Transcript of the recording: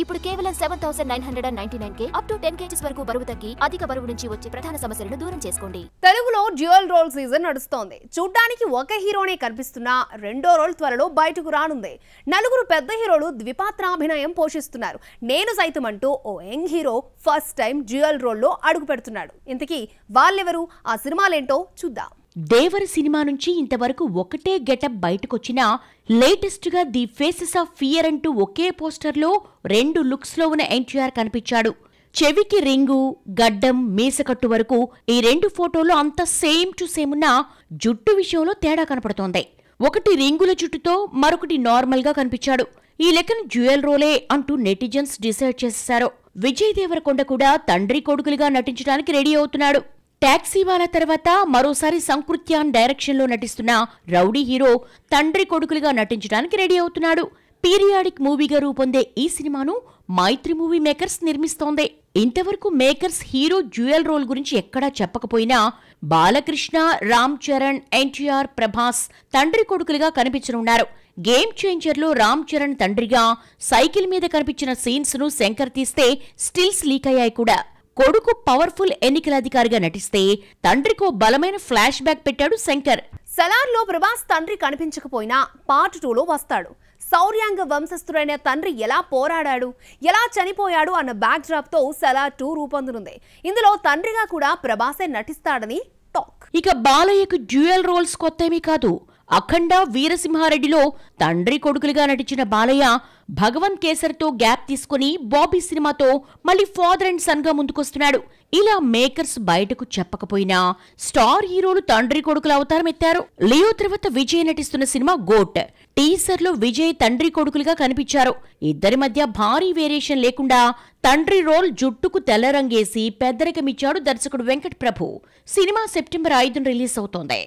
ఇప్పుడు కేవలం 7999K up to 10 kgs వరకు బరువు తగ్గి అధిక బరువు నుంచి వచ్చే ప్రధాన సమస్యలను దూరం చేసుకోండి. తెలుగులో డ్యూయల్ రోల్ సీజన్ నడుస్తోంది. చూడ్డానికి ఒక హీరోనే కనిపిస్తున్నా రెండో రోల్ త్వరలో బయటకు రానుంది. నలుగురు పెద్ద హీరోలు ద్విపాత్రాభినయం పోషిస్తున్నారు. నేను సైతం అంటూ ఓ young hero first time dual రోల్లో అడుగు పెడుతున్నాడు. ఇంతకీ వాళ్ళెవరు, ఆ సినిమాలేంటో చూద్దాం. దేవర సినిమా నుంచి ఇంతవరకు ఒకటే గెటప్ బయటకొచ్చినా లేటెస్ట్ గా ది ఫేసెస్ ఆఫ్ ఫియర్ అంటూ ఒకే పోస్టర్లో 2 లుక్స్ లో ఉన్న ఎన్టీఆర్ కనిపించాడు. చెవికి రింగు, గడ్డం, మీసకట్టు వరకు ఈ 2 ఫోటోలు అంతా సేమ్ టు సేమ్ ఉన్న జుట్టు విషయంలో తేడా కనపడుతోంది. ఒకటి రింగుల జుట్టుతో, మరొకటి నార్మల్ గా కనిపించాడు. ఈ లెక్కన డ్యూయల్ రోలే అంటూ నెటిజన్స్ డిసైడ్ చేశారు. విజయ్ దేవరకొండ కూడా తండ్రి కొడుకులుగా నటించడానికి రెడీ అవుతున్నాడు. టాక్సీ వాలా తర్వాత మరోసారి సంకృత్యాన్ డైరెక్షన్ లో నటిస్తున్న రౌడీ హీరో తండ్రి కొడుకులుగా నటించడానికి రెడీ అవుతున్నాడు. పీరియాడిక్ మూవీగా రూపొందే ఈ సినిమాను మైత్రి మూవీ మేకర్స్ నిర్మిస్తోంది. ఇంతవరకు మేకర్స్ హీరో డ్యూయల్ రోల్ గురించి ఎక్కడా చెప్పకపోయినా బాలకృష్ణ, రామ్ చరణ్, ఎన్టీఆర్, ప్రభాస్ తండ్రి కొడుకులుగా కనిపించనున్నారు. గేమ్ చేంజర్ లో రామ్ చరణ్ తండ్రిగా సైకిల్ మీద కనిపించిన సీన్స్ ను శంకర్ తీస్తే స్టిల్స్ లీక్ అయ్యాయి కూడా. కొడుకు పవర్ఫుల్ ఎన్నికల అధికారిగా నటిస్తే తండ్రికో బలమైన ఫ్లాష్ బ్యాక్ పెట్టాడు శంకర్. సలార్లో ప్రభాస్ తండ్రి కనిపించకపోయినా పార్ట్ 2లో వస్తాడు. శౌర్యాంగ వంశస్థుడైన తండ్రి ఎలా పోరాడాడు, ఎలా చనిపోయాడు అన్న బ్యాక్ డ్రాప్ తో సలార్ 2 రూపొందనుంది. ఇందులో తండ్రిగా కూడా ప్రభాసే నటిస్తాడని టాక్. ఇక బాలయ్యకు డ్యూయల్ రోల్స్ కొత్తేమీ కాదు. అఖండ, వీరసింహారెడ్డిలో తండ్రి కొడుకులుగా నటించిన బాలయ్య భగవంత్ కేసర్తో గ్యాప్ తీసుకుని బాబీ సినిమాతో మళ్ళీ ఫాదర్ అండ్ సన్ గా ముందుకొస్తున్నాడు. ఇలా మేకర్స్ బయటకు చెప్పకపోయినా స్టార్ హీరోలు తండ్రి కొడుకుల అవతారం ఎత్తారు. లియో తర్వాత విజయ్ నటిస్తున్న సినిమా గోట్. టీజర్ లో విజయ్ తండ్రి కొడుకులుగా కనిపించారు. ఇద్దరి మధ్య భారీ వేరియేషన్ లేకుండా తండ్రి రోల్ జుట్టుకు తెల్ల రంగేసి పెద్దరికమిచ్చాడు దర్శకుడు వెంకట్ ప్రభు. సినిమా సెప్టెంబర్ 5న రిలీజ్ అవుతోంది.